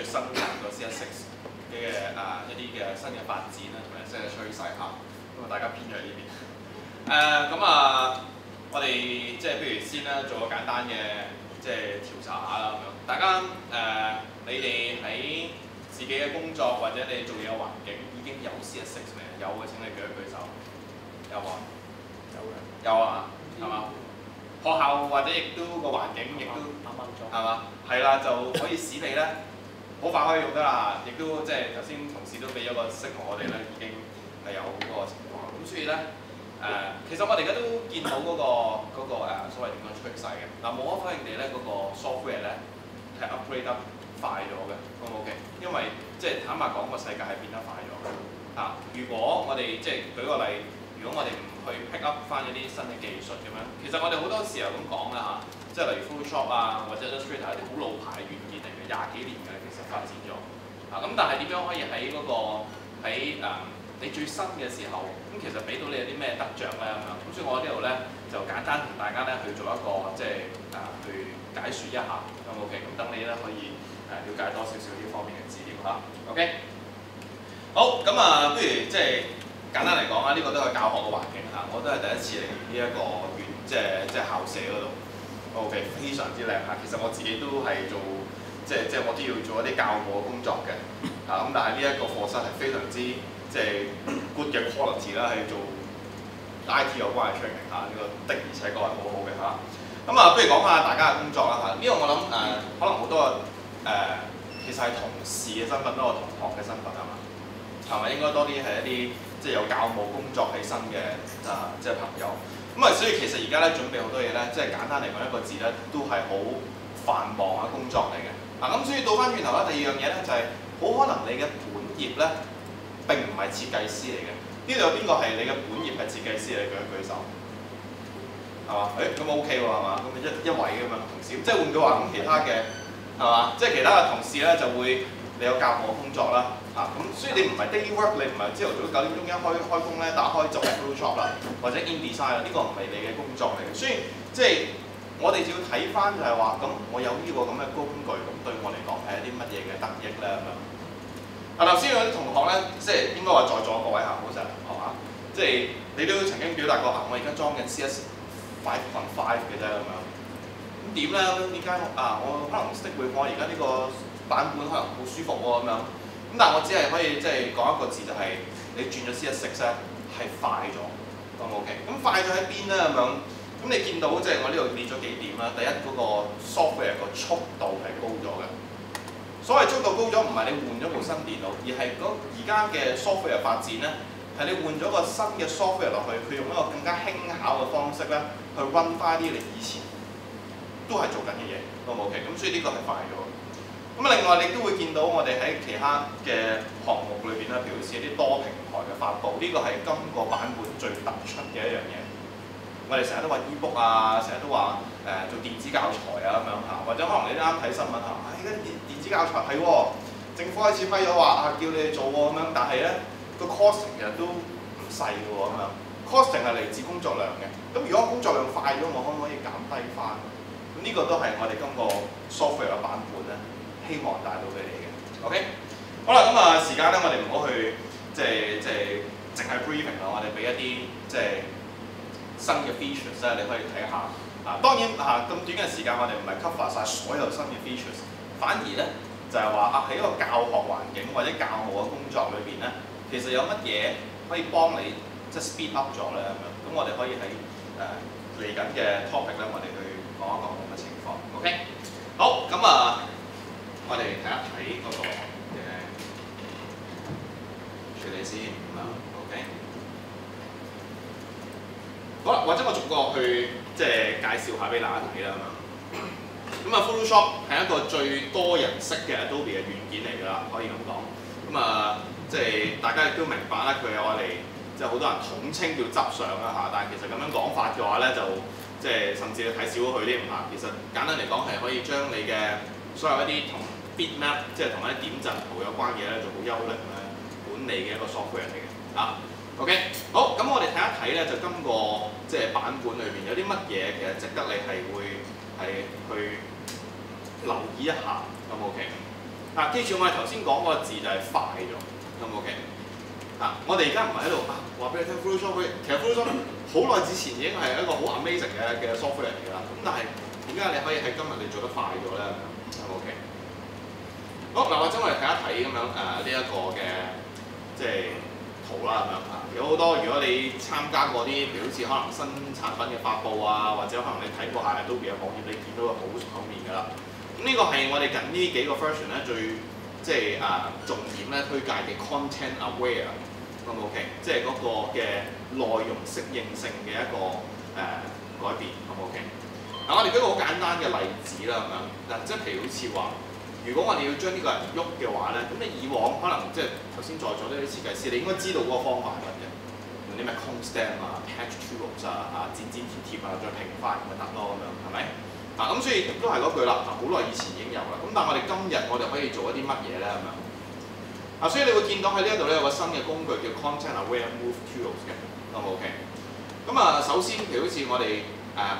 新嘅個 CS6嘅一啲嘅新嘅發展啦，同埋新嘅趨勢嚇。咁啊，大家偏咗喺呢邊。我哋即係譬如先啦，做個簡單嘅即係調查下啦咁樣。大家你哋喺自己嘅工作或者你做嘢嘅環境已經有 CS6 未？有嘅請你舉一舉手。有冇？有嘅。有啊，係嘛？學校或者亦都個環境亦都啱啱裝。係嘛？係啦，就可以使你咧好快可以用得啦。亦都即係頭先同事都俾咗個訊號我哋咧，已經係有嗰個情況。咁所以咧其實我哋而家都見到嗰個所謂點樣趨勢嘅。嗱，無可否認地咧，嗰個 software 咧係 upgrade 得快咗嘅，好唔 OK？因為即係坦白講，個世界係變得快咗嘅。如果我哋即係舉個例，如果我哋唔去 pick up 翻一啲新嘅技術咁樣，其實我哋好多時候咁講啦嚇，即係例如 Photoshop 啊或者 Illustrator 一啲好老牌嘅軟件嚟嘅，20幾年嘅其實發展咗。咁但係點樣可以喺嗰個你最新嘅時候，咁其實俾到你有啲咩得着咧咁樣？咁所以我呢度咧就簡單同大家咧去做一個即係去解説一下，咁 OK？咁等你咧可以了解多少少呢方面嘅資料嚇 ，OK？ 好，咁不如即係簡單嚟講啊，呢個都係教學嘅環境嚇，我都係第一次嚟呢一個即係校舍嗰度 ，OK？ 非常之靚嚇，其實我自己都係做即係我都要做一啲教務嘅工作嘅，咁但係呢一個課室係非常之即係 good 嘅 quality 啦，係做 IT 有關嘅 training 嚇，呢個的而且確係好好嘅嚇。咁不如講下大家嘅工作啦嚇，呢個我諗可能好多其實係同事嘅身份多過同學嘅身份係嘛？係咪應該多啲係一啲即係有教務工作起身嘅即係朋友？所以其實而家咧準備好多嘢咧，即係簡單嚟講一個字咧，都係好繁忙嘅工作嚟嘅。咁所以倒翻轉頭啦，第二樣嘢咧就係好可能你嘅本業咧並唔係設計師嚟嘅。呢度有邊個係你嘅本業係設計師嚟？舉一舉手，係嘛？咁 OK 喎，係嘛？咁一位咁樣同事，即係換句話咁，其他嘅係嘛？即係其他嘅同事咧就會你有教務工作啦，咁所以你唔係 daily work， 你唔係朝頭早9點鐘一開工咧打開就係 Photoshop 啦，或者 InDesign 啦，呢個唔係你嘅工作嚟嘅。所以即係我哋就要睇翻就係話，咁我有呢個咁嘅工具，咁對我嚟講係一啲乜嘢嘅得益咧咁樣。頭先有啲同學咧，即係應該話在座各位好成日同學即係你都曾經表達過我而家裝緊 CS 5.5嘅啫咁樣。咁點咧？點解我可能 stick with 我而家呢個版本可能好舒服喎咁樣。咁但係我只係可以即係講一個字，就係你轉咗 CS6咧係快咗，咁 OK。咁快咗喺邊咧咁樣？咁你見到即係我呢度列咗幾點啦。第一嗰個 software 個速度係高咗嘅。所謂速度高咗，唔係你換咗部新電腦，而係而家嘅 software 發展咧，係你換咗個新嘅 software 落去，佢用一個更加輕巧嘅方式咧，去 run 翻啲你以前都係做緊嘅嘢，都 OK。咁所以呢個係快咗。咁另外你都會見到我哋喺其他嘅項目裏邊咧，表示一啲多平台嘅發布，呢個係今個版本最突出嘅一樣嘢。我哋成日都話 ebook 成日都話做電子教材咁樣或者可能你啱睇新聞而家電子教材係政府開始批咗話叫你哋做咁樣，但係咧個 costing 其實都唔細嘅咁樣 ，costing 係嚟自工作量嘅。咁如果工作量快咗，我可唔可以減低翻？咁呢個都係我哋今個 software 嘅版本咧，希望帶到俾你嘅。OK， 好啦，時間咧我哋唔好去即係淨係 briefing 啦，我哋俾一啲即係新嘅 features 咧，你可以睇下。當然咁短嘅時間，我哋唔係 cover 晒所有新嘅 features， 反而咧就係話喺一個教學環境或者教務嘅工作裏邊咧，其實有乜嘢可以幫你即係 speed up 咗咧咁樣。咁我哋可以喺嚟緊嘅 topic 咧，我哋去講一講咁嘅情況。OK， 好我哋睇一睇嗰個嘅處理先OK。好啦，或者我逐個去即係介紹下俾大家睇啦咁Photoshop 係一個最多人識嘅 Adobe 嘅軟件嚟㗎啦，可以咁講。即係大家亦都明白啦，佢係我哋即係好多人統稱叫執相啦但係其實咁樣講法嘅話咧，就即係甚至你睇少咗佢啲其實簡單嚟講係可以將你嘅所有一啲同 bitmap 即係同一啲點陣圖有關嘅咧，做好優良嘅管理嘅一個 software 嚟嘅OK， 好，咁我哋睇一睇咧，就今個即係版本裏邊有啲乜嘢其實值得你係會係去留意一下，咁 OK。記住我哋頭先講嗰個字就係快咗，咁 OK？我哋而家唔係喺度話俾你聽 Photoshop， 其實 Photoshop 好耐之前已經係一個好 amazing 嘅 software 嚟㗎啦。咁但係點解你可以喺今日你做得快咗咧？咁 OK？ 好嗱，或者我哋睇一睇咁樣呢一個嘅即係圖啦咁樣有好多如果你參加過啲譬如好似可能新產品嘅發布啊，或者可能你睇過下 Adobe 嘅網頁，你見到佢好熟口面㗎啦。咁呢個係我哋近呢幾個 version 咧最即係重點咧推介嘅 content aware， 咁 OK， 即係嗰個嘅內容適應性嘅一個改變，咁 OK。嗱，我哋舉個好簡單嘅例子啦，咁樣嗱，即係譬如好似話，如果我哋要將呢個人喐嘅話咧，咁你以往可能即係頭先在座呢啲設計師，你應該知道嗰個方法係乜嘅，用啲咩 cone stamp 啊、patch tools 啊、剪貼啊，再平快咁咪得咯，咁樣係咪？咁所以都係嗰句啦，好耐以前已經有啦。咁但係我哋今日我哋可以做一啲乜嘢咧？咁樣所以你會見到喺呢一度咧有個新嘅工具叫 Content Aware Move Tools 嘅，好唔 OK？咁首先譬如好似我哋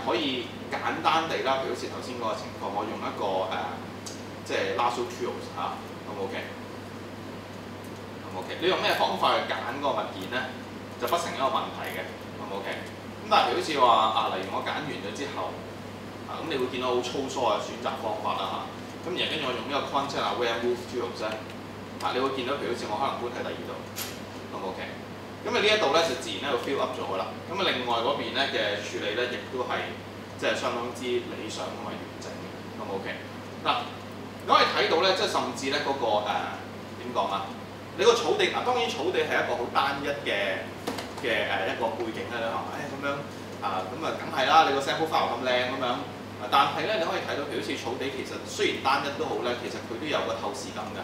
可以簡單地啦，譬如好似頭先嗰個情況，我用一個即係 Lasso Tools 好唔 OK？ 好唔 OK？ 你用咩方法去揀嗰個物件咧，就不成一個問題嘅，好唔 OK？ 咁但係譬如好似話例如我揀完咗之後。咁你會見到好粗疏嘅選擇方法啦咁然後跟住我用呢個 Content Aware Move Tools 咧，你會見到譬如好似我可能搬喺第二度，好唔 OK？ 咁呢一度咧就自然咧會 fill up 咗㗎啦。咁另外嗰邊咧嘅處理咧，亦都係即係相當之理想同埋完整嘅，好唔 OK？ 你可以睇到咧，即係甚至咧嗰個點講啊？你個草地當然草地係一個好單一嘅一個背景啦，你話咁樣。咁梗係啦，你個 sample file 咁靚咁樣，但係咧你可以睇到，譬如好似草地，其實雖然單一都好咧，其實佢都有個透視感嘅。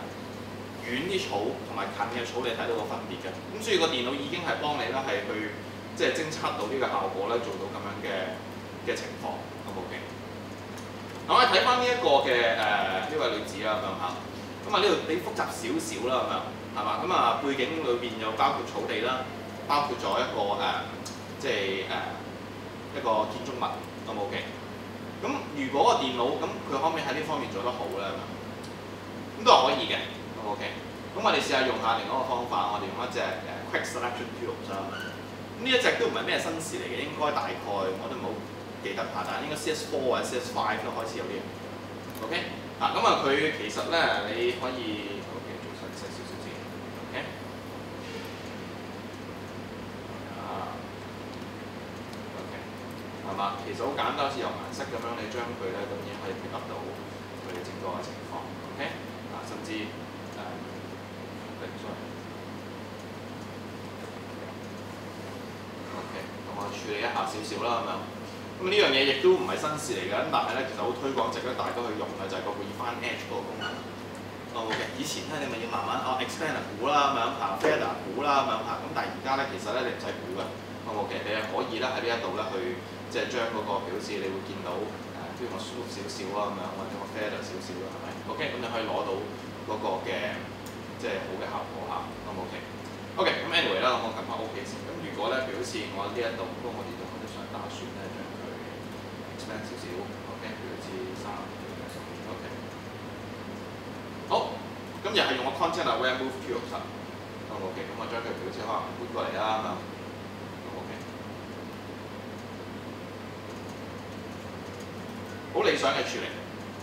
遠啲草同埋近嘅草，你睇到個分別嘅。咁所以個電腦已經係幫你咧係去即係偵測到呢個效果咧，做到咁樣嘅情況，咁 OK。我哋睇翻呢一個嘅呢位女子啦咁樣咁呢度比複雜少少啦咁樣，係嘛？背景裏邊又包括草地啦，包括咗一個即係一個建築物，咁 OK。咁如果個電腦咁佢可唔可以喺呢方面做得好咧？咁都係可以嘅，咁 OK。咁我哋試下用下另一個方法，我哋用一隻Quick Selection Tools 啦。咁呢一隻都唔係咩新事嚟嘅，應該大概我都唔好記得下，但係應該 CS4 或者 CS5 都開始有呢樣嘢。OK。佢其實咧你可以 OK 做細少少先 ，OK。係嘛？其實好簡單，好似由顏色咁樣，你將佢咧咁已經可以配合到佢哋整個嘅情況 ，OK？甚至OK， 咁我處理一下少少啦咁樣。咁呢樣嘢亦都唔係新事嚟嘅，咁但係咧其實好推廣，值得大家去用嘅就係個 Refine Edge 嗰個功能。OK， 以前咧你咪要慢慢Expander 估啦咁樣，Feather 估啦咁樣咁但係而家咧其實咧你唔使估嘅，OK， 你係可以咧喺呢一度咧去。即係將嗰個表示，你會見到譬如我 smooth 少少啦咁樣，或者我 feather 少少啦，係咪 ？OK， 咁你可以攞到嗰個嘅即係好嘅效果咁 OK。咁 anyway 啦，我撳翻 OK 先。咁如果咧，譬如好似我呢一度，不過我哋都可能想打算咧將佢 expand 少少 ，OK， 譬如好似3，OK。好，咁又係用個 Content Aware Move Tools OK， 咁我將佢譬如好似可能搬過嚟啦咁。好理想嘅處理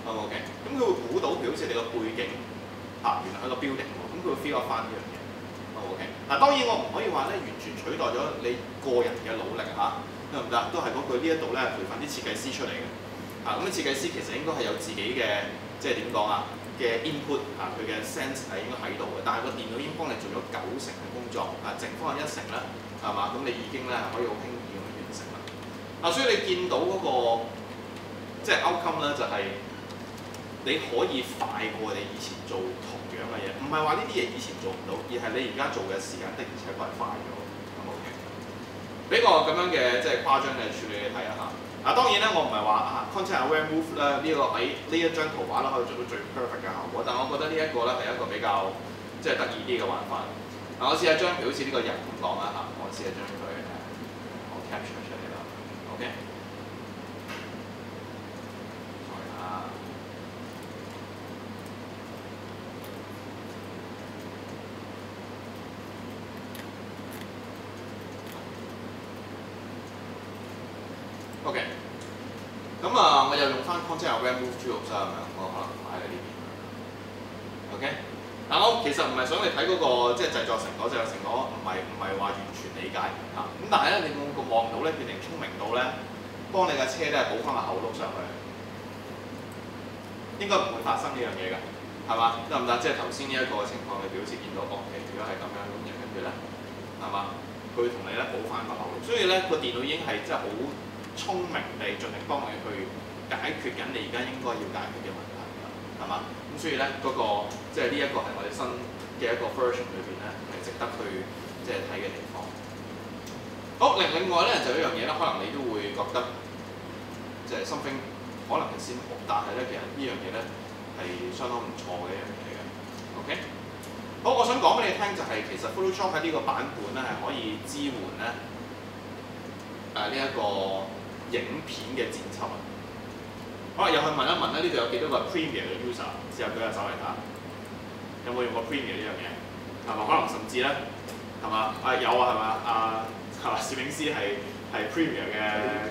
，OK。咁佢會估到，譬如好似你個背景原來係個 building 喎，咁佢會 fill up 翻呢樣嘢，OK。當然我唔可以話咧完全取代咗你個人嘅努力得唔得？都係嗰句呢一度咧培訓啲設計師出嚟嘅，咁啲設計師其實應該係有自己嘅即係點講嘅 input 佢嘅 sense 係應該喺度嘅，但係個電腦已經幫你做咗90%嘅工作，剩翻1成咧係嘛？咁你已經咧可以好輕易咁完成啦。所以你見到嗰個。即係 outcome 咧，就係你可以快過你以前做同樣嘅嘢，唔係話呢啲嘢以前做唔到，而係你而家做嘅時間的而且確係快咗，咁 OK。俾個咁樣嘅即係誇張嘅處理你睇一下。當然咧，我唔係話Content Aware Move 咧呢個喺呢一張圖畫咧可以做到最 perfect 嘅效果，但我覺得呢一個咧係一個比較即係得意啲嘅玩法。我試下將好似呢個人咁講啦我試下將佢我 capture 出嚟啦 ，OK。啊，我又用翻 content aware move tools 啊，我可能擺喺呢邊。OK， 但我其實唔係想你睇嗰個即係製作成果，製作成果唔係話完全理解嚇。咁但係咧，你會唔會望到咧變成聰明到咧，幫你架車咧補翻個後轆上去？應該唔會發生呢樣嘢㗎，係嘛？得唔得？即係頭先呢一個情況，你好似見到哦，如果係咁樣咁，跟住咧，係嘛？佢會同你咧補翻個後轆，所以咧個電腦已經係真係好聰明地盡力幫你去解決緊你而家應該要解決嘅問題㗎，係嘛？咁所以咧嗰個即係呢一個係我哋新嘅一個 version 裏邊咧係值得去即係睇嘅地方。好，另外咧就一樣嘢啦，可能你都會覺得即係 something 可能係先好，但係咧其實呢樣嘢咧係相當唔錯嘅一樣嘢嚟嘅。OK， 好，我想講俾你聽就係、其實 Photoshop 喺呢個版本咧係可以支援咧呢一個影片嘅剪輯啊。好啦，又去問一問咧，呢度有幾多個 Premiere 嘅 user？ 試下舉下手嚟睇下，有冇用過 Premiere 呢樣嘢？係咪？可能甚至咧係嘛？有啊係嘛？係嘛？攝影師係 Premiere 嘅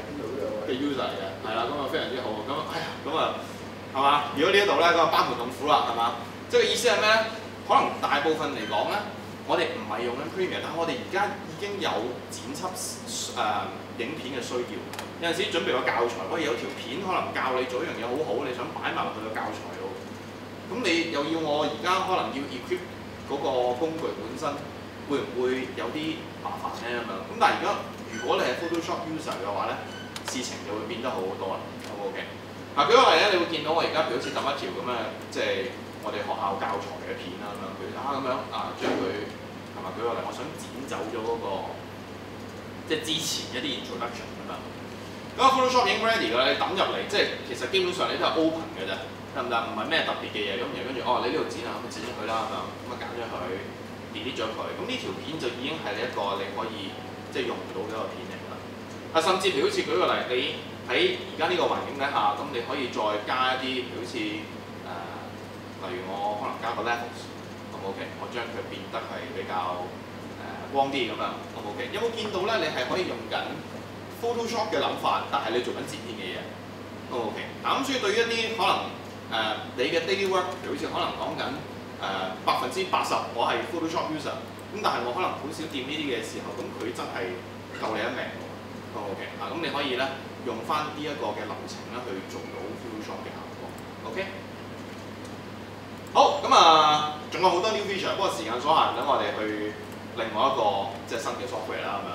user 嚟嘅，係啦，咁啊非常之好。咁咁啊係嘛？如果呢一度咧咁啊班門弄斧啦，係嘛？即係個意思係咩咧？可能大部分嚟講咧，我哋唔係用緊 Premiere， 但係我哋而家已經有剪輯影片嘅需要。有陣時準備個教材，喂有條片可能教你做一樣嘢好好，你想擺埋落去個教材度。咁你又要我而家可能要 equip 嗰個工具本身，會唔會有啲麻煩咧咁樣？咁但係如果你係 Photoshop user 嘅話咧，事情就會變得好好多啦。好唔好嘅？嗱，舉個例咧，你會見到我而家譬如好似揼一條咁嘅，即係我哋學校教材嘅片啦咁樣，譬如咁樣將佢係咪舉個例，我想剪走咗嗰個即係之前一啲 introduction 咁樣。咁 Photoshop 已經 ready 㗎啦，你抌入嚟，即係其實基本上你都係 open 嘅啫，得唔得？唔係咩特別嘅嘢咁，然後跟住你呢度剪啊，咁剪咗佢啦咁啊揀咗佢 delete 咗佢，咁呢條片就已經係你一個你可以即係用到嘅一個片嚟㗎啦。甚至譬如好似舉個例，你喺而家呢個環境底下，咁你可以再加一啲譬如好似例如我可能加個 levels， 咁 OK， 我將佢變得係比較光啲咁樣，咁 OK。有冇見到咧？你係可以用緊 Photoshop 嘅諗法，但係你做緊剪片嘅嘢，都 OK。咁所以對於一啲可能你嘅 daily work， 譬如好似可能講緊80%我係 Photoshop user， 咁但係我可能好少掂呢啲嘅時候，咁佢真係救你一命喎，都 OK。咁你可以咧用翻呢一個嘅流程咧去做到 Photoshop 嘅效果 ，OK。好，咁仲有好多 new feature， 不過時間所限，等我哋去另外一個即係新嘅 software 啦，咁樣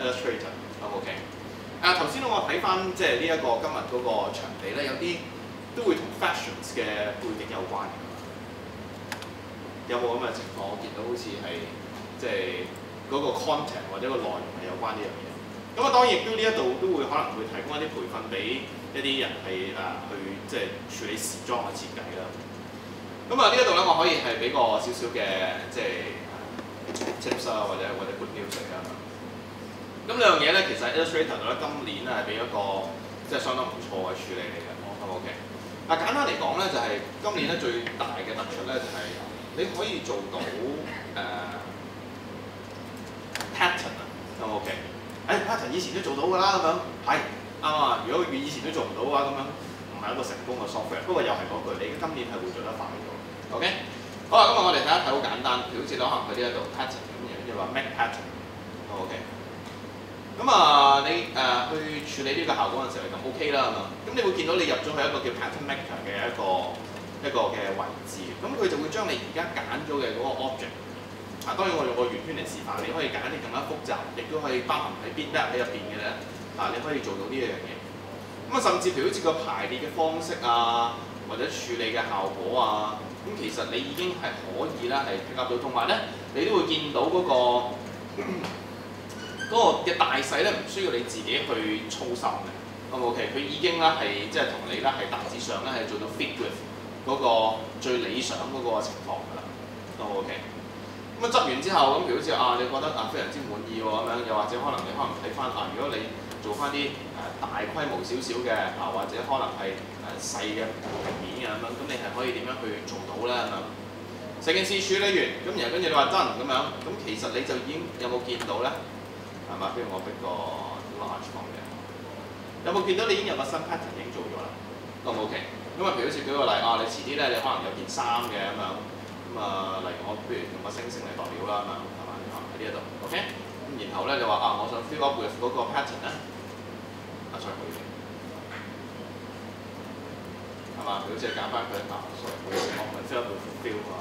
Illustrator。OK， 頭先我睇翻即係呢一個今日嗰個場地咧，有啲都會同 fashions 嘅背景有關嘅。有冇咁嘅情況？我見到好似係即係嗰個 content 或者個內容係有關呢樣嘢。咁當然亦都呢一度都會可能會提供一啲培訓俾一啲人係去即係處理時裝嘅設計啦。咁呢一度咧，我可以係俾個少少嘅即係 tips 啊，或者 good news 啊。咁兩樣嘢咧，其實 Illustrator 咧今年咧係俾一個即係相當唔錯嘅處理嚟嘅，好 OK。簡單嚟講咧，就係今年咧最大嘅突出咧就係你可以做到pattern 啊，好 OK。pattern 以前都做到㗎啦，咁樣係啱啊。如果以前都做唔到嘅話，咁樣唔係一個成功嘅 software。不過又係嗰句，你今年係會做得快咗。OK。好啦，今日我哋睇一睇好簡單，譬如好似可能佢呢一度 pattern 咁樣，跟住話 make pattern， 好 OK。咁你去處理呢個效果嘅時候就 OK 啦，咁你會見到你入咗去一個叫 Pattern Maker 嘅一個嘅位置，咁佢就會將你而家揀咗嘅嗰個 object，當然我用個圓圈嚟示範，你可以揀啲更加複雜，亦都可以包含喺Bitmap喺入邊嘅咧，你可以做到呢一樣嘢。咁甚至譬如好似個排列嘅方式啊，或者處理嘅效果啊，咁其實你已經係可以啦，係 pick up 到，同埋咧你都會見到嗰個嘅大細咧，唔需要你自己去操心嘅，咁 OK。佢已經咧係即係同你咧係大致上咧係做到 fit with 嗰個最理想嗰個情況㗎啦，都 OK。咁執完之後，咁譬如好似你覺得非常之滿意喎咁樣，又或者可能你睇翻如果你做翻啲大規模少少嘅或者可能係細嘅平面嘅咁樣，咁你係可以點樣去做到咧咁樣？成件事處理完，咁然後跟住你話真咁樣，咁其實你就已經有冇見到咧？係嘛？不如我俾個 large 放嘅。有冇見到你已經有個新 pattern 已經做咗啦？都 OK。因為譬如好似舉個例啊，你遲啲咧你可能有件衫嘅咁樣，例如我不如用個星星嚟代表啦咁樣，係嘛？喺呢一度 OK。咁然後咧你話啊，我想 fill up with 嗰個 pattern 咧，sorry 唔好意思，係嘛？佢好似係揀翻佢sorry 唔好意思，我唔係 fill up with fill 啊，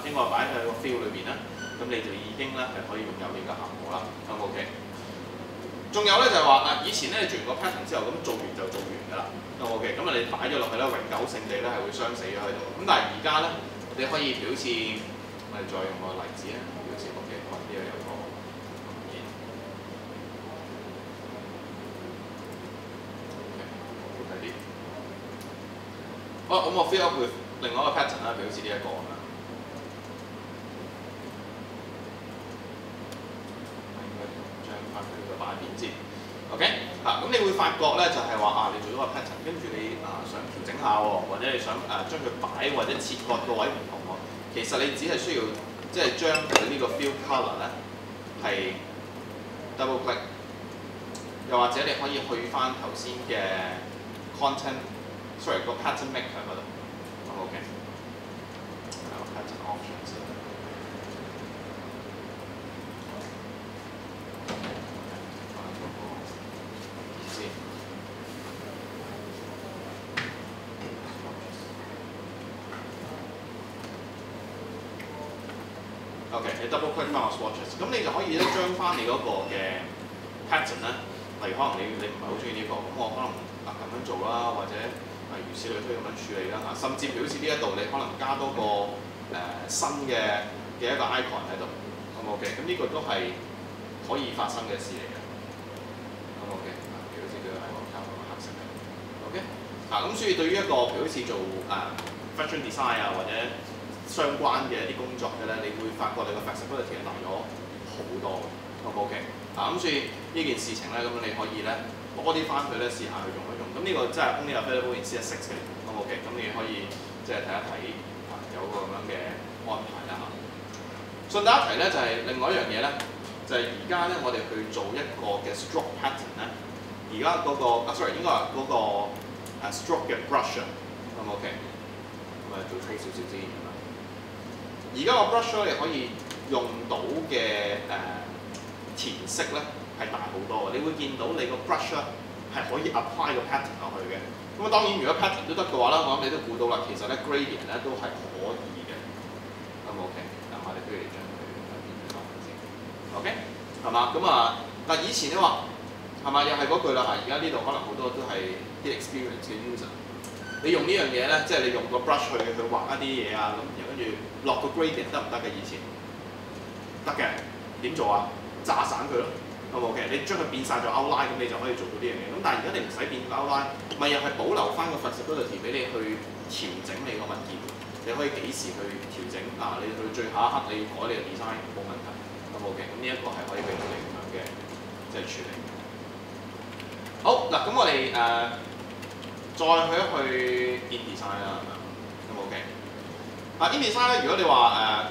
應該擺喺個 fill 裏邊啦。咁你就已經咧係可以擁有呢個效果啦，咁 OK。仲有咧就係話以前咧你做完個 pattern 之後，咁做完就做完㗎啦，咁 OK。咁你擺咗落去咧，永久性地咧係會傷死咗喺度。咁但係而家咧，你可以表示，我哋再用個例子咧，表示 OK， 我呢度有個嘢，好睇啲。好，咁我 fill up with 另外一個 pattern 啦，表示呢一個咁樣。擺邊先 ，OK 咁你會發覺咧就係話你做咗個 pattern， 跟住你想調整下喎，或者你想將佢擺或者切割個位唔同喎，其實你只係需要即係將佢呢個 fill colour 咧係 double click， 又或者你可以去翻頭先嘅 content，sorry 個 pattern maker 嗰度，咁 OK， pattern options。OK， 你 double click 翻個 swatches， 咁你就可以咧將翻你嗰個嘅 pattern 咧，例如可能你唔係好中意呢個，咁我可能咁樣做啦，或者如此類推咁樣處理啦甚至表示呢一度你可能加多個新嘅一個 icon 喺度，咁 OK， 咁呢個都係可以發生嘅事嚟嘅，咁 OK， 譬如好似佢個 icon 加個黑色嘅 ，OK， 咁所以對於一個譬如好似做fashion design 或者相關嘅一啲工作嘅咧，你會發覺你個 flexibility 係大咗好多嘅，咁 OK， 咁所以呢件事情咧，咁你可以咧多啲翻佢咧試下去用一用，咁呢個真係 only available in CS6 嘅，咁 OK， 咁你可以即係睇一睇有個咁樣嘅安排啦嚇。順帶一提咧，就係另外一樣嘢咧，就係而家咧我哋去做一個嘅 stroke pattern 咧，而家嗰個sorry 應該話嗰個stroke 嘅 brush 咁 OK， 咁做粗少少先。而家個 brush 你可以用到嘅填色咧係大好多嘅，你會見到你個 brush 係可以 apply 個 pattern 落去嘅。咁當然如果 pattern 都得嘅話啦，我諗你都估到啦，其實咧 gradient 咧都係可以嘅。咁 OK， 咁我哋不如將佢變咗先 ，OK， 係嘛？咁但以前你話係嘛？又係嗰句啦嚇，而家呢度可能好多都係啲 experience 嘅 user。你用呢樣嘢咧，即係你用個 brush 去畫一啲嘢咁然後跟住落個 gradient 得唔得嘅？以前得嘅，點做啊？炸散佢咯，咁 OK。你將佢變晒做 outline， 咁你就可以做到呢樣嘢。咁但係而家你唔使變 outline， 咪又係保留翻個 flexibility 俾你去調整你個文件。你可以幾時去調整你去最後一刻你要改你嘅 design 冇問題，咁 OK。咁呢一個係可以俾到你咁樣嘅即係處理。好嗱，咁我哋再去InDesign 啦，咁 OK。InDesign 咧，如果你話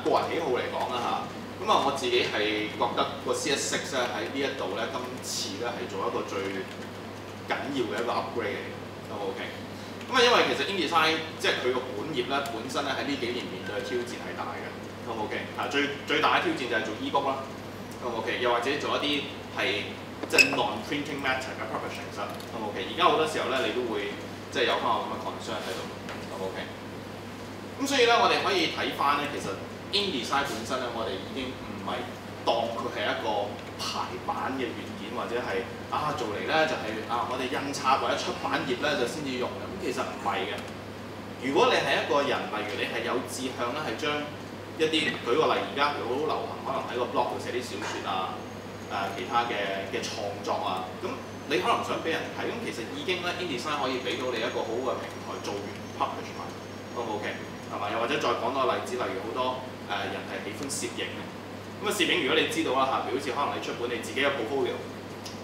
個人喜好嚟講啦咁我自己係覺得個 CS6 咧喺呢一度咧，今次咧係做一個最緊要嘅一個 upgrade 嚟嘅，咁 OK。因為其實 InDesign 即係佢個本業咧，本身咧喺呢幾年面對嘅挑戰係大嘅，咁 OK。最大嘅挑戰就係做 ebook 啦，咁 OK。又或者做一啲係即係 non-printing matter 嘅 publishing 咁 OK。而家好多時候咧，你都會即係有翻我咁嘅 concern 喺度，咁 OK。咁所以咧，我哋可以睇翻咧，其實 InDesign 本身咧，我哋已經唔係當佢係一個排版嘅軟件，或者係做嚟咧就係我哋印刷或者出版業咧就先至用嘅。咁其實唔係嘅。如果你係一個人，例如你係有志向咧，係將一啲舉個例，而家好流行，可能喺個 blog 度寫啲小説其他嘅創作咁你可能想俾人睇，咁其實已經咧 InDesign 可以俾到你一個好嘅平台，做完 publish 埋都 OK， 係嘛？又或者再講多個例子，例如好多人係喜歡攝影嘅，咁攝影如果你知道啦好似可能你出本你自己嘅 portfolio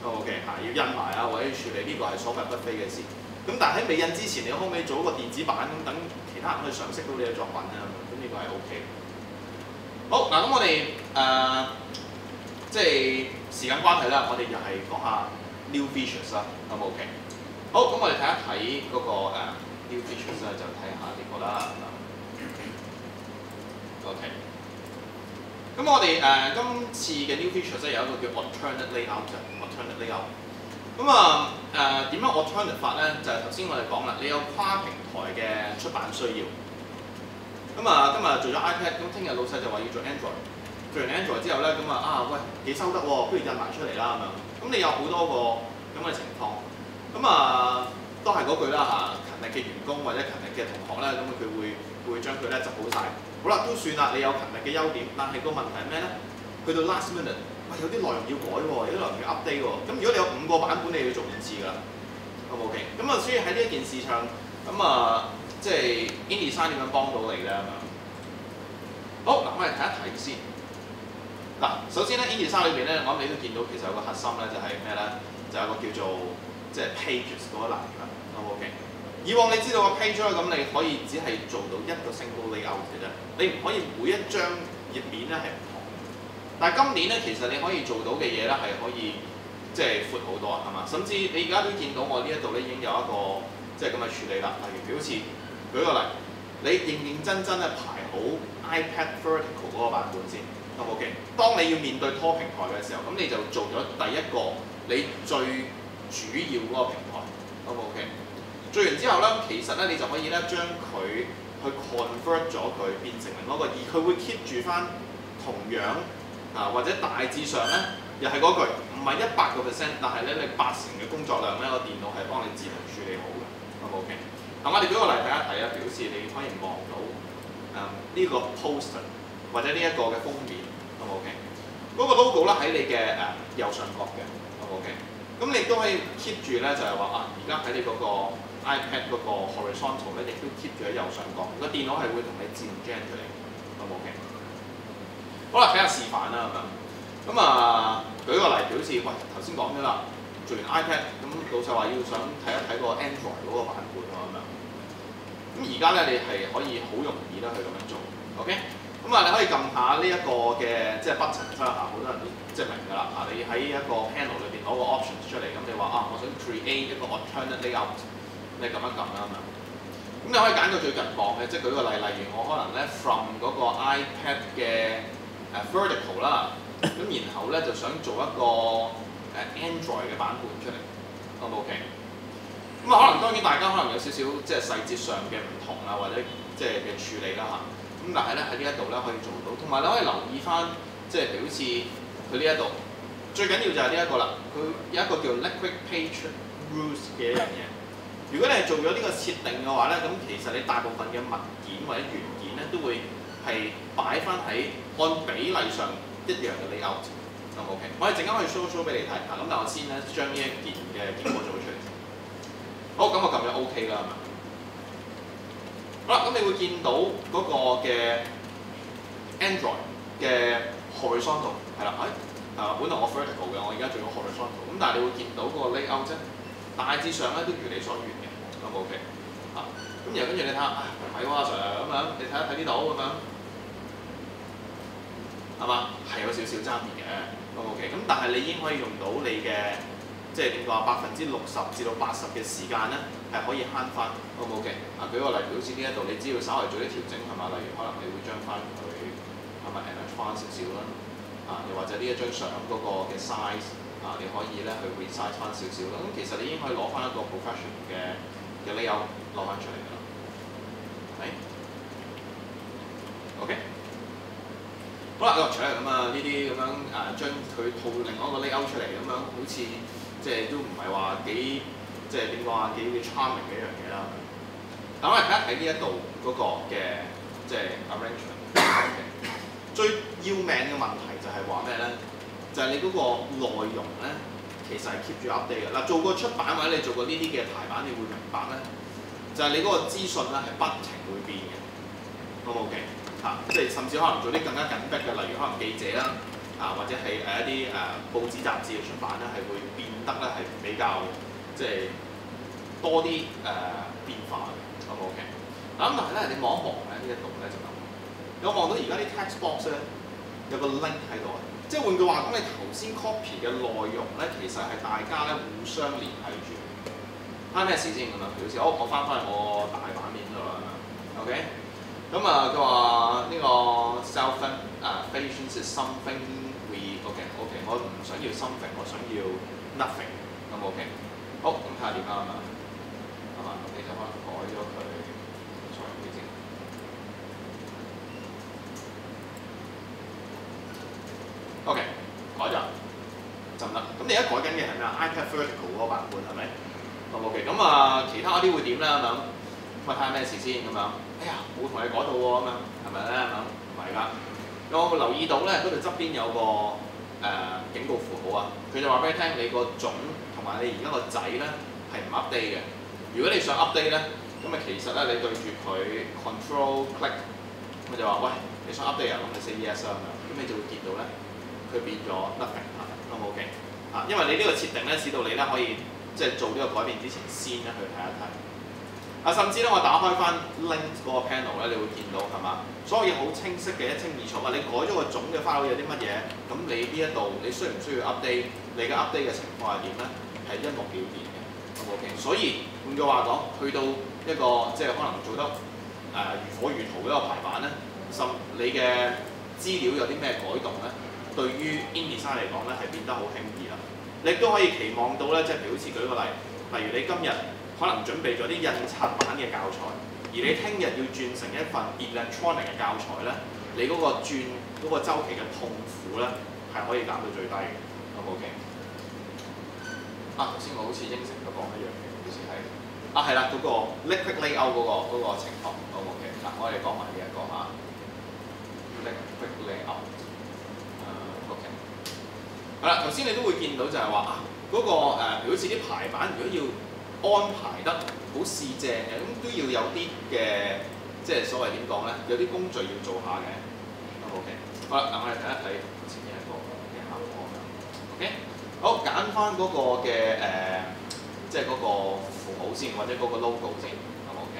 都 OK 要印埋或者處理呢個係所謂不非嘅事。咁但係喺未印之前，你可唔可以做一個電子版咁等其他人可以賞識到你嘅作品咧？咁呢個係 OK。好嗱，咁我哋即係時間關係啦，我哋又係講下 new features 啦，咁 OK。好，咁我哋睇一睇嗰個new features 咧，就睇下呢個啦。OK。咁我哋今次嘅 new features 咧有一個叫 alternate layout 嘅 alternate layout。咁點樣 alternate 法咧？就係頭先我哋講啦，你有跨平台嘅出版需要。咁今日做咗 iPad，咁聽日老細就話要做 Android。做完 Android 之後咧，喂幾收得喎，不如印埋出嚟啦咁樣。咁你有好多個咁嘅情況。咁都係嗰句啦勤力嘅員工或者勤力嘅同學咧，咁佢會將佢咧執好晒。好啦，都算啦，你有勤力嘅優點，但係個問題係咩咧？去到 last minute， 喂有啲內容要改喎，有啲內容要 update 喎。咁如果你有5個版本，你要做5次㗎啦。OK。咁所以喺呢一件事上，即係 InDesign 點樣幫到你咧咁樣？好，嗱，我哋睇一睇先。嗱，首先咧 InDesign 裏邊咧，我諗你都見到其實有個核心咧，就係咩咧？就有個叫做即係 pages 嗰一欄㗎。OK。以往你知道個 page 咁，你可以只係做到一個 single layout 嘅啫，你唔可以每一張頁面咧係唔同。但係今年咧，其實你可以做到嘅嘢咧係可以即係闊好多係嘛？甚至你而家都見到我呢一度咧已經有一個即係咁嘅處理啦。例如好似舉個例，你認認真真咧排好 iPad Vertical 嗰個版本先。OK。當你要面對拖平台嘅時候，咁你就做咗第一個你最主要嗰個平台。OK。做完之後咧，其實咧你就可以咧將佢去 convert 咗佢變成另一個，而佢會 keep 住翻同樣或者大致上咧又係嗰句，唔係100%，但係咧你80%嘅工作量咧個電腦係幫你自動處理好嘅。OK。我哋舉個例睇一睇啊，表示你可以望到呢個 poster 或者呢一個嘅封面。OK。嗰個 logo 咧喺你嘅右上角嘅。OK。咁你都可以 keep 住咧，就係話而家喺你嗰個 iPad 嗰個 horizontal 咧，亦都 keep 住喺右上角。個電腦係會同你自動 generate 出嚟。OK。好啦，睇下示範啦咁樣。舉個例，表示喂頭先講咗啦，做完 iPad，咁老細話要想睇一睇個 Android 嗰個版本喎咁樣。咁而家咧你係可以好容易啦去咁樣做。OK。你可以撳下呢一個嘅即係 button 好多人都即係明㗎啦。你喺一個 panel 裏邊攞個 options 出嚟，咁你話我想 create 一個 alternate layout。你撳一撳啦咁樣，咁你可以揀個最近磅嘅，即係舉個例，例如我可能咧 from 嗰個 iPad 嘅vertical 啦，咁然後咧就想做一個Android 嘅版本出嚟，好唔 OK？咁可能當然大家可能有少少即係細節上嘅唔同啊，或者即係嘅處理啦咁但係咧喺呢一度咧可以做到，同埋你可以留意翻，即係表示佢呢一度最緊要就係呢一個啦，佢有一個叫 Liquid Page Rules 嘅一樣嘢。如果你係做咗呢個設定嘅話咧，咁其實你大部分嘅文件或者元件咧都會係擺翻喺按比例上一樣嘅 layout。OK。我哋陣間可以 show 俾你睇下，咁但我先咧將呢一件嘅結果做出嚟。好，咁我撳咗 OK 啦，係咪？好啦，咁你會見到嗰個嘅 Android 嘅 horizontal 係啦，本來我 vertical 嘅，我而家做咗 horizontal， 咁但係你會見到嗰個 layout 啫。大致上咧都如你所願嘅，咁 OK 咁然後跟住你睇下，唔係喎Sir咁樣，你睇一睇呢度咁樣，係嘛？係有少少爭別嘅，咁 OK。咁但係你已經可以用到你嘅，即係點講60%至到80%嘅時間咧，係可以慳翻，咁 OK。舉個例，好似呢一度，你只要稍為做啲調整係嘛？例如可能你會將翻佢係咪 enlarge 翻少少啦，又或者呢一張相嗰個嘅 size。你可以咧去 resize 翻少少啦，咁其實你已經可以攞翻一個 professional 嘅 layout 攞翻出嚟㗎啦，係 OK。好啦，落出嚟咁呢啲咁樣將佢套另外一個 layout 出嚟咁樣，好似即係都唔係話幾即係點講幾 charming 嘅一樣嘢啦。但我哋睇一睇呢一度嗰個嘅即係 arrangement。最要命嘅問題就係話咩咧？就係你嗰個內容咧，其實係 keep 住 update 嘅。做過出版或者你做過呢啲嘅排版，你會明白咧，就係你嗰個資訊咧係不停會變嘅，好唔 OK？即係甚至可能做啲更加緊迫嘅，例如可能記者啦，或者係一啲報紙雜誌嘅出版咧，係會變得咧係比較即係多啲變化嘅，好唔 OK？咁但係咧，你望一望咧呢一度咧就咁，我望到而家啲 text box 咧有個 link 喺度。即係換句話講，你頭先 copy 嘅內容咧，其實係大家咧互相聯繫住，係關咩事先咁樣？表示我翻去我大版面度啦，OK？咁啊，佢話呢個 self-fashion is something we OK，我唔想要 something， 我想要 nothing， 咁 OK？ 好，咁睇下點啦嘛，係嘛？你就可能改咗佢長啲先。OK， 改咗就唔得。咁你而家改緊嘅係咩啊 ？iPad Vertical 嗰個版本係咪？OK， 咁啊，其他嗰啲會點咧咁樣？咁啊睇下咩事先咁樣。哎呀，冇同你改到喎咁樣，係咪咧咁樣？唔係㗎。我留意到咧，嗰度側邊有個警告符號啊，佢就話俾你聽，你個種同埋你而家個仔咧係唔 update 嘅。如果你想 update 咧，咁啊其實咧你對住佢 control click， 佢就話喂，你想 update 啊，咁你 say yes 啦咁樣，咁你就會見到咧佢變咗 nothing 啦，好唔好 OK？啊，因為你呢個設定咧，使到你咧可以即係做呢個改變之前先咧去睇一睇。啊，甚至咧我打開翻 link 嗰個 panel 咧，你會見到係嘛？所有嘢好清晰嘅，一清二楚啊！你改咗個種嘅 file 有啲乜嘢，咁你呢一度你需唔需要 update？ 你嘅 update 嘅情況係點咧？係一目了然嘅，好唔好 OK？所以換句話講，去到一個即係可能做得如火如荼嘅一個排版咧，你嘅資料有啲咩改動咧？對於 InDesign 嚟講咧，係變得好輕易啦。你亦都可以期望到咧，即係譬如好似舉個例，例如你今日可能準備咗啲印刷版嘅教材，而你聽日要轉成一份 electronic 嘅教材咧，你嗰個轉嗰個週期嘅痛苦咧係可以減到最低嘅，好唔好 OK？ 啊，頭先我好似應承咗講一樣嘢，好似係係啦，嗰個 liquid layout 嗰個情況，好唔 OK？ 嗱，我哋講埋呢一個嚇 liquid layout。OK。係啦，頭先你都會見到就係話嗰個好似啲排版，如果要安排得好四正嘅，咁都要有啲嘅，即係所謂點講咧？有啲工序要做下嘅。OK， 好啦，嗱我哋睇一睇前面一個嘅效果咁樣。OK， 好，揀翻嗰個嘅即係嗰個符號先，或者嗰個 logo 先，好 OK。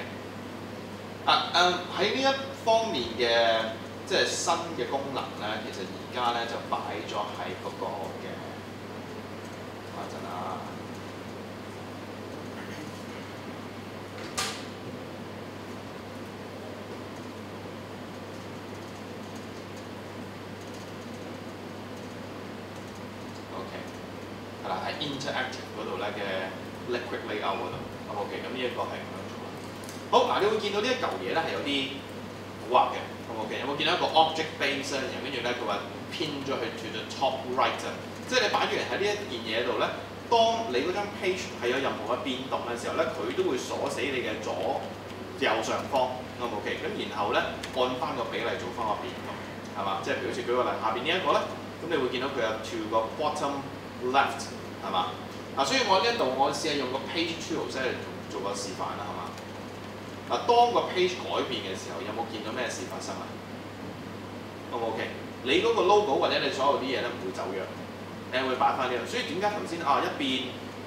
喺呢一方面嘅即係新嘅功能咧，其實而家咧就擺咗喺嗰個嘅，等一陣啊。係啦，喺 interactive 嗰度咧嘅 liquid layout 嗰度 ，OK， 咁呢一個係咁樣做。好，嗱，你會見到呢一嚿嘢咧係有啲古惑嘅 ，OK， 有冇見到一個 object base 咧？然後跟住咧佢話偏咗去 to the top right 啊，即係你擺咗嚟喺呢一件嘢度咧，當你嗰張 page 係有任何嘅變動嘅時候咧，佢都會鎖死你嘅左右上方 ，OK， 咁然後咧按翻個比例做翻個變動，係嘛？即係譬如好似舉個例，下邊呢一個咧，咁你會見到佢有 to 個 bottom left 係嘛？嗱，所以我呢一度我試下用個 page tools 嚟做個示範啦，係嘛？嗱，當個 page 改變嘅時候，有冇見到咩事發生啊？好唔 OK？ 你嗰個 logo 或者你所有啲嘢咧唔會走樣，你會擺翻呢度。所以點解頭先一變，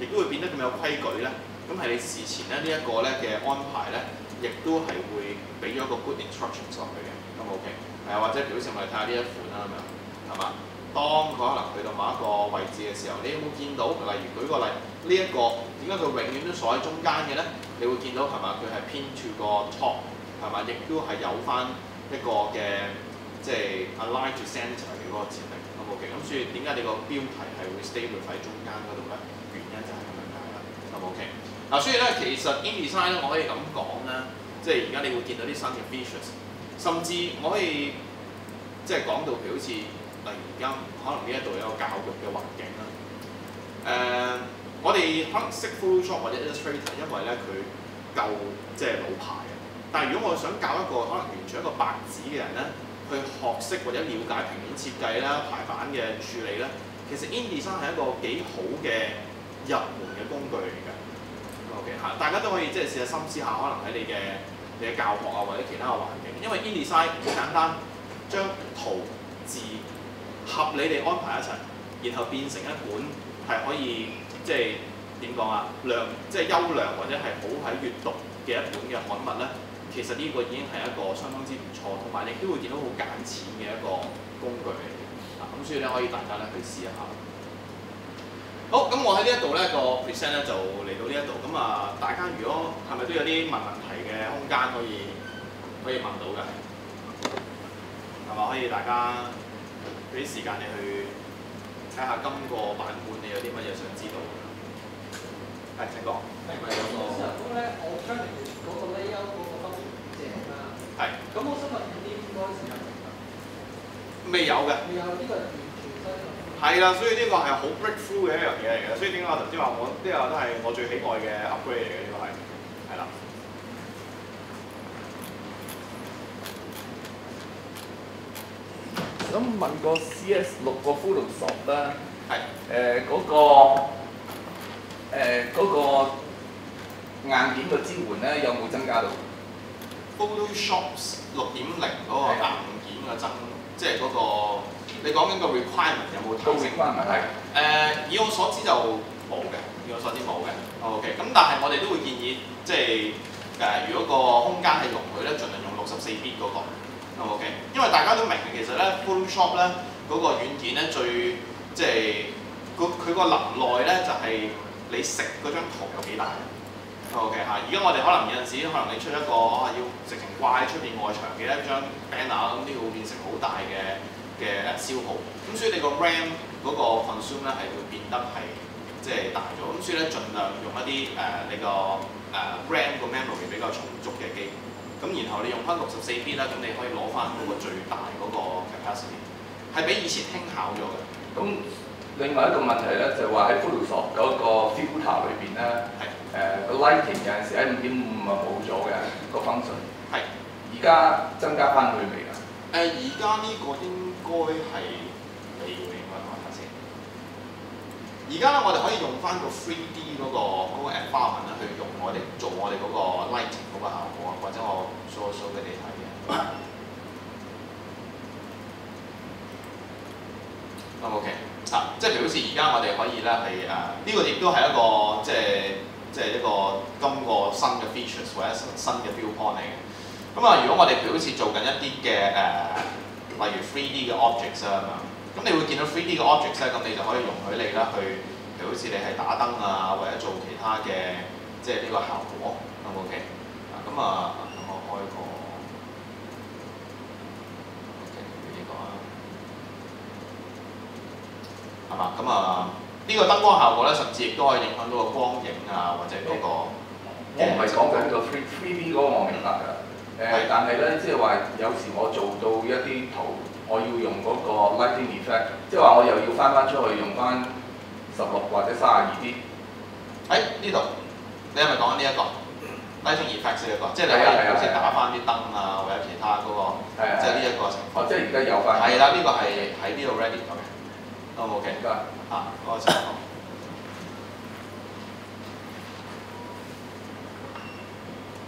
亦都會變得咁有規矩咧？咁係你事前咧呢一個咧嘅安排咧，亦都係會俾咗個 good instructions 落去嘅，咁 OK？ 或者表示我哋睇下呢一款啦咁樣，係嘛？當佢可能去到某一個位置嘅時候，你有冇見到？例如舉個例，呢一個點解佢永遠都鎖喺中間嘅咧？你會見到係嘛？佢係偏 to 個 top 係嘛？亦都係有翻一個嘅即係 align to center 嘅嗰個設定，咁 OK。咁所以點解你個標題係會 stay 喺中間嗰度咧？原因就係咁樣解啦，咁 OK。嗱，所以咧其實 InDesign 咧，我可以咁講啦，即係而家你會見到啲新嘅 features， 甚至我可以即係講到譬如好似。例如而家可能呢一度有個教育嘅環境啦，我哋可能識 Photoshop 或者 Illustrator， 因為咧佢夠即係老牌嘅。但係如果我想教一個可能完全一個白紙嘅人咧，去學識或者了解平面設計啦、排版嘅處理咧，其實 InDesign 係一個幾好嘅入門嘅工具嚟㗎。OK 嚇，大家都可以即係試下深思下，可能喺你嘅教學啊或者其他嘅環境，因為 InDesign 好簡單，將圖字合理地安排一齊，然後變成一本係可以即係點講啊即係優良或者係好喺閱讀嘅一本嘅刊物咧，其實呢個已經係一個相當之唔錯，同埋你都會見到好簡淺嘅一個工具嚟嘅。咁所以咧可以大家咧去試一下。好，咁我喺呢一度咧個 present 咧就嚟到呢一度，咁啊大家如果係咪都有啲問題嘅空間可以問到嘅，係嘛？可以大家俾啲時間你去睇下今個版本你有啲乜嘢想知道嘅。係請講。係咪有個？咁咧，我將嚟嗰個 layout 嗰個分別正啦。係。咁我想問啲應該時間整㗎？未有嘅。未有呢個完全新嘅。係啦，所以呢個係好 breakthrough 嘅一樣嘢嚟嘅，所以點解我頭先話我呢個都係我最喜愛嘅 upgrade 嚟嘅，呢個係啦。想問個 CS6 個 Photoshop 咧，係嗰個硬件嘅支援咧有冇增加到 Photoshop 6.0嗰個硬件嘅即係嗰個你講緊個 requirement 有冇提升？ requirement 係以我所知就冇嘅，以我所知冇嘅。OK， 咁但係我哋都會建議，即係如果個空間係容許咧，盡量用64 bit 嗰個。OK， 因為大家都明嘅，其實咧 Photoshop 咧嗰個軟件咧最即係佢個能耐咧就係你食嗰張圖有幾大。OK 嚇，而家我哋可能有陣時，可能你出一個要直情掛喺出邊外牆嘅一張 banner， 咁呢個會變成好大嘅消耗。咁所以你個 RAM 嗰個 consume 咧係會變得係即係大咗。咁所以咧盡量用一啲你個RAM 個 memory 比較充足嘅機。咁然後你用翻64 bit 啦，咁你可以攞翻嗰個最大嗰個 capacity， 係比以前輕巧咗嘅。咁另外一個問題咧就係話喺 Photoshop 嗰個 filter 裏邊咧，個 lighting 有陣時喺5.5啊冇咗嘅個 function。係。而家增加翻去未啊？而家呢個應該係你嘅，應該講下先。而家咧，我哋可以用翻個 3D 嗰個 environment 咧，去用做我哋嗰個 lighting 嗰個效果啊，或者我 show 俾你睇嘅。OK 啊，即係譬如好似而家我哋可以咧係呢個亦都係一個即係一個今個新嘅 features 或者新嘅 viewpoint 嚟嘅。咁啊，如果我哋譬如好似做緊一啲嘅例如 3D 嘅 objects 啊咁你會見到 3D 嘅 objects 咧，咁你就可以容許你啦去，譬如好似你係打燈啊，或者做其他嘅即係呢個效果，咁 OK？咁我開個 OK 呢個啊，係嘛？咁呢個燈光效果咧，甚至亦都可以影響到個光影啊，或者嗰個。我唔係講緊個 3D 嗰個，我明白㗎。但係咧，即係話有時我做到一啲圖，我要用嗰個 lighting effect， 即係話我又要翻出去用翻16或者32啲。喺呢度，你係咪講緊呢一個 lighting effect 呢一個？即係你可以好似打翻啲燈啊，或者其他嗰個，即係呢一個情況。即係而家有翻。係啦，呢個係喺呢度 ready 嘅。OK，唔該。嗰個情況。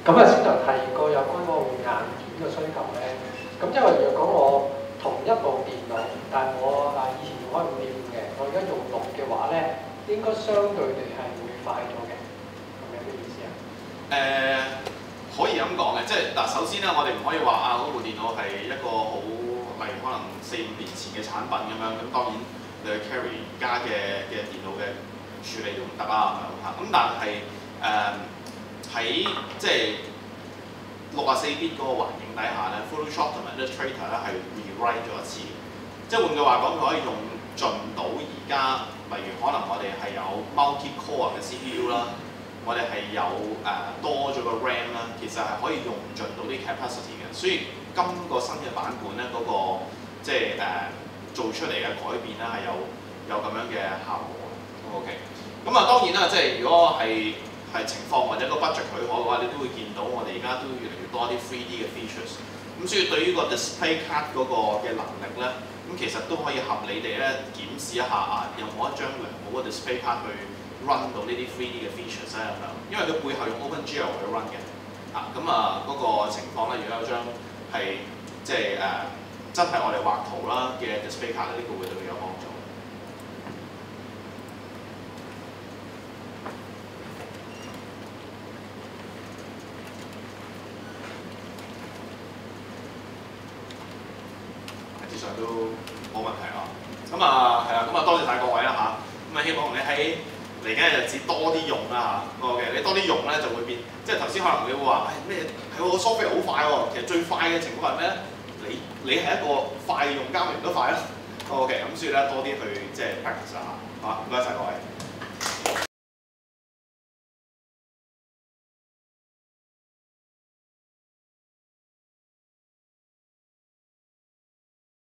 咁啊，先頭提過有關嗰個硬件嘅需求咧。咁因為若果我同一部電腦，但係我以前用開5.5嘅，我而家用6嘅話咧，應該相對地係會快咗嘅，係咪咩意思啊？可以咁講嘅，即係嗱，首先咧，我哋唔可以話嗰部電腦係一個好，例如可能4-5年前嘅產品咁樣，咁當然你去 carry 而家嘅電腦嘅處理都唔得啦，咁但係喺即係64 bit 嗰個環境底下咧 ，Photoshop 同埋 Illustrator 咧係 rewrite 咗一次，即係換句話講，佢可以用盡到而家，例如可能我哋係有 multi-core 嘅 CPU 啦，我哋係有多咗個 RAM 啦，其實係可以用盡到啲 capacity 嘅，所以今個新嘅版本咧嗰個即係做出嚟嘅改變咧係有咁樣嘅效果。OK， 咁當然啦，即係如果係情況或者個 budget 許可嘅話，你都會見到我哋而家都越嚟越多啲 3D 嘅 features。咁所以對於個 display card 嗰個嘅能力咧，咁其實都可以合理地咧檢視一下有冇一張良好嘅 display card 去 run 到呢啲 3D 嘅 features 咧咁樣。因為佢背後用 OpenGL 去 run 嘅。嗰個情況咧，如果有張係即係真係我哋畫圖啦嘅 display card 呢個會對佢有幫助。都冇問題咯。咁係啦，咁多謝晒各位啦嚇。咁啊希望你喺嚟緊嘅日子多啲用啦嚇。OK， 你多啲用咧就會變，即係頭先可能你會話誒咩係個 software 好快喎，其實最快嘅情況係咩咧？你係一個快用家，用得快咯。OK， 咁所以咧多啲去即係 practice 下嚇。唔該晒各位。